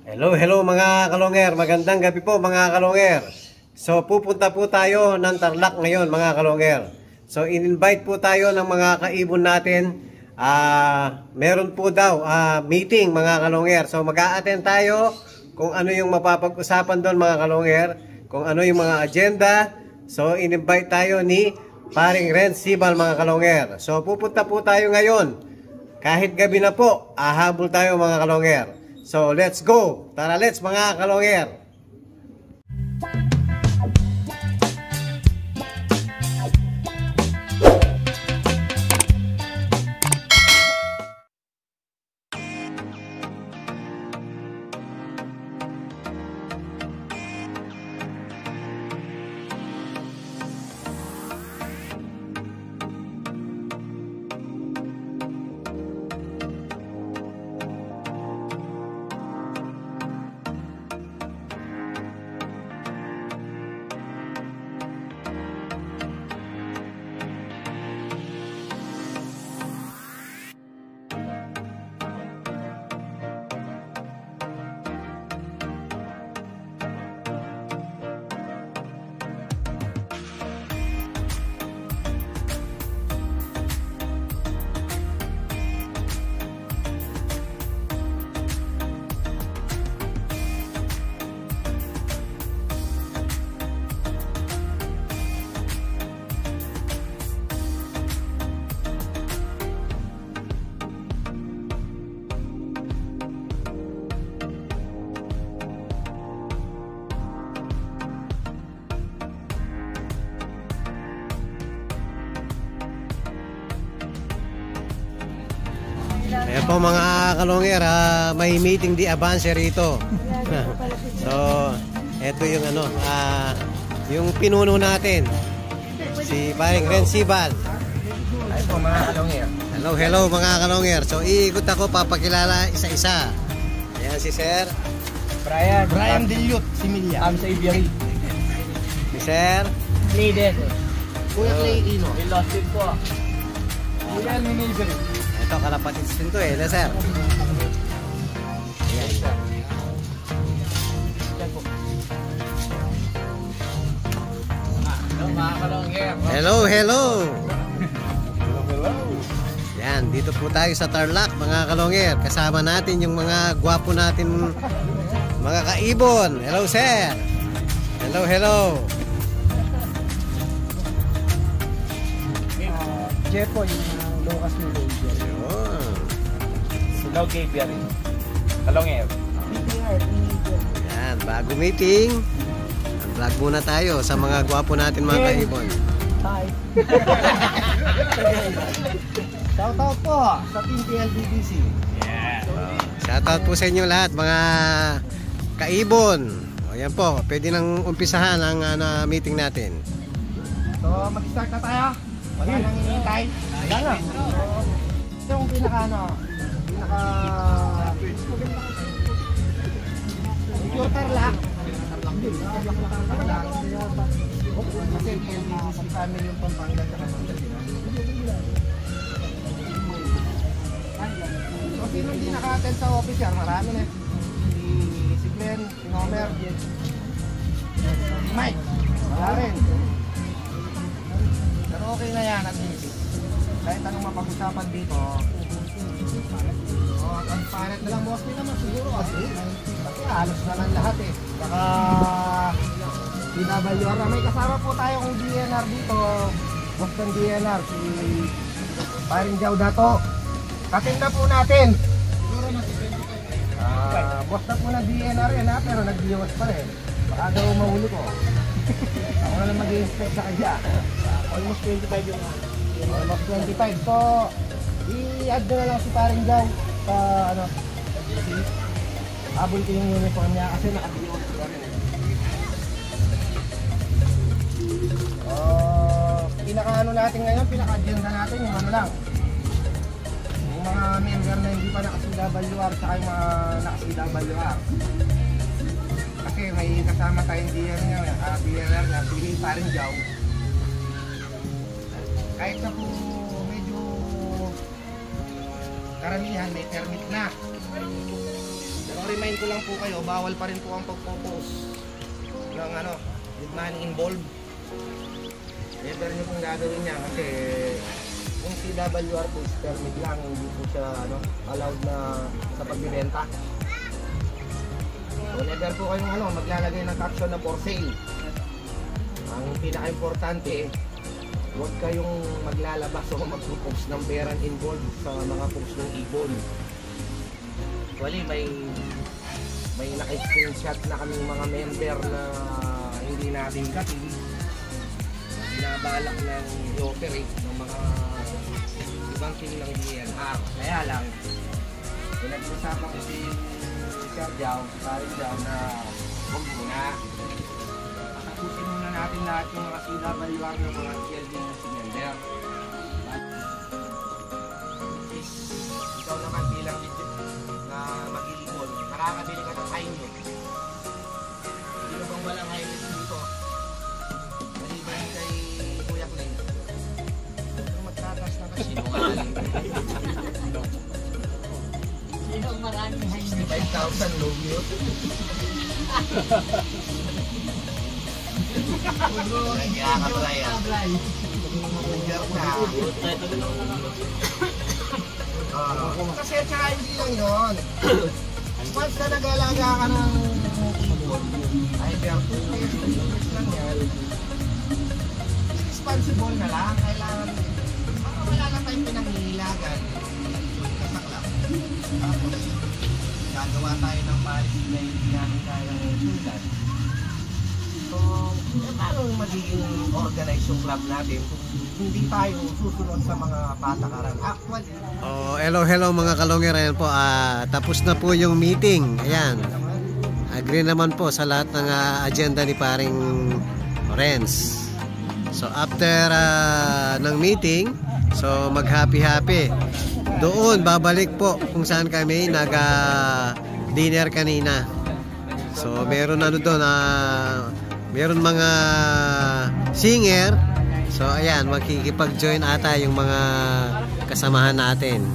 Hello, hello mga kalonger. Magandang gabi po mga kalonger. So pupunta po tayo ng Tarlac ngayon mga kalonger. So in-invite po tayo ng mga kaibon natin. Meron po daw meeting mga kalonger. So mag-a-attend tayo kung ano yung mapapag-usapan doon mga kalonger. Kung ano yung mga agenda. So in-invite tayo ni Paring Ren Sibal mga kalonger. So pupunta po tayo ngayon. Kahit gabi na po, ahabol tayo mga kalonger. So let's go! Tara, let's mga kalonger! Ayan po mga kalonger, may meeting di avance rito. So, eto yung yung pinuno natin. Si Paring Ren Sibal. Ay po mga kalonger. Hello, hello mga kalonger. So, iikot ako, papakilala isa-isa. Ayan si Sir Brian Dilute, Similia. I'm Xavier. Si Sir Leader. Kuya Clay Ino. Ilostin po. Kuya Minibery. ito, kalapatid din to eh, Sir. Ayan. Hello mga kalonger. Hello, hello. Yan, dito po tayo sa Tarlac mga kalonger. Kasama natin yung mga gwapo natin, mga kaibon. Hello, Sir. Hello, hello. Jepo, yung Lucas ni Xavier. Yun. Hello Xavier. Kalonger. Yan, bago meeting. Vlog muna tayo sa mga gwapo natin mga kaibon. Hi. Shoutout po sa Team PLBBC. Yeah. Shoutout po sa inyo lahat mga kaibon. O yan po, pwede nang umpisahan ang meeting natin. So, mag-start na tayo. Wala nang hinihintay. Wala na. Ito yung pinaka pure Tarlac. Kasi PLBBC family yung Pampanga sa Pangasinan. So, sino hindi naka-attend sa office yan? Marami na. Si Glenn, si Homer, si Mike. Wala rin. Pero okay na yan at least. Kahit anong mapag-usapan dito, transparent na lang mostly naman siguro kasi halos na lang lahat eh. Saka PWR na may kasama po tayong DNR dito. Boston DNR, si Paring Jow Dato. Katinda po natin. Boss na po na DNR yan pero nag-diwas pa rin. Baka daw mahuli ko. Ako na lang mag-i-inspect sa kanya. Almost 25 yung almost 25. So, i-add na lang si Paring Jow sa abol ko yung uniform niya kasi naka-diwas pa rin. Pinaka-ano natin ngayon, pinaka-agenda natin yung ano lang. Yung mga member na hindi pa naka-CWR saka yung mga naka-CWR. Kasi may kasama tayong DNR na si Paring Jow. Kahit na po medyo karamihan may permit na. Pero remind ko lang po kayo, bawal pa rin po ang pag-post ng with money involved. Never nyo pong gagawin niya kasi yung CWR po is permit lang, hindi po siya allowed na sa pagbibenta. So never po kayong maglalagay ng caption na for sale. Ang pinaka-importante, huwag kayong maglalabas o mag-post ng perang involved sa mga post ng ibon. Actually, may naka-screenshot na kaming mga member na hindi natin kating binabalak ng i-operate ng mga ibang team ng DNR. Kaya lang, pinag-usapan ko si Sir Jao, na huwag muna. Tapusin muna natin lahat yung mga CWR ng mga TLDBC member. Ikaw naman bilang legit na mag-iibon, nakakabili ka ng high-net. Hindi mo bang walang high-net dito? Maliban kay Kuya Clay. Kung magtatas na kasi sinungaling. Sinong maraming high-net? 65,000 low yun. Nagkakablay ah. Kasi tsaka hindi lang yun. Once na nag-alaga ka ng ibon, ay berto, lang yan. Responsible na lang. Kailangan, baka wala na tayong pinangilagan. Kasaklap. Tapos, gagawa tayo ng policy na hindi namin kayang sundan. So, paano magiging organized yung club natin kung hindi tayo susunod sa mga patakaran? Actually, Hello mga kalongger. Ayan po, tapos na po yung meeting. Ayan. Agree naman po sa lahat ng agenda ni paring Renz. So after ng meeting, so mag-happy-happy. Doon babalik po kung saan kami nag-dinner kanina. So meron doon meron mga singer. So ayan, makikipag-join ata yung mga kasamahan natin.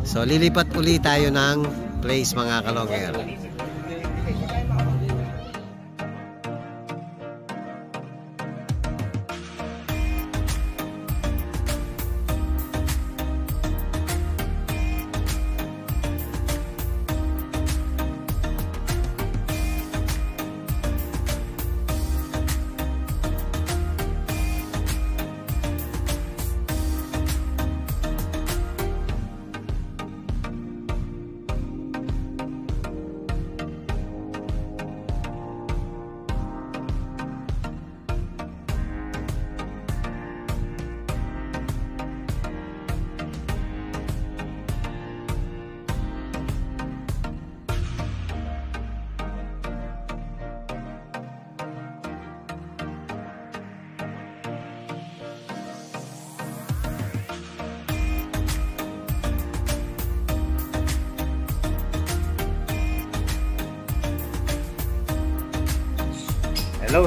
So lilipat ulit tayo ng place mga kalongger.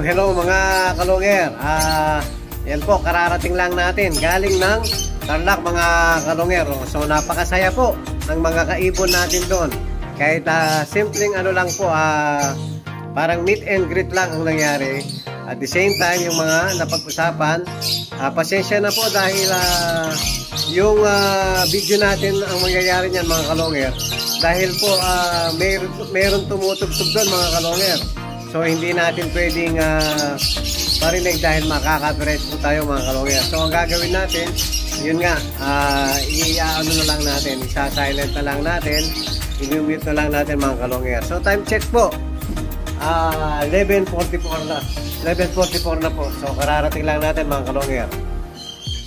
Hello mga kalongger. Yan po, kararating lang natin galing ng Tarlac mga kalongger. So napakasaya po ng mga kaibon natin doon. Kahit simpleng lang po, parang meet and greet lang ang nangyari. At the same time, yung mga napag-usapan, pasensya na po dahil yung video natin ang mangyayari niyan mga kalongger. Dahil po mayroon tumutugtog doon mga kalongger. So hindi natin pwedeng parinig dahil makaka-copyright po tayo mga kalongger. So ang gagawin natin, yun nga, i-ano na lang natin, isa-silent na lang natin, i-mute na lang natin mga kalongger. So time check po, 11:44 na. 11:44 na po. So kararating lang natin mga kalongger.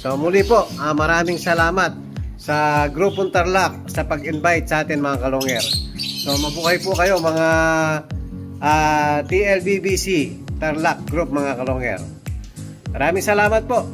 So muli po, maraming salamat sa Grupong Tarlac sa pag-invite sa atin mga kalongger. So mabuhay po kayo mga TLBBC Tarlac Group mga kalongger. Maraming salamat po.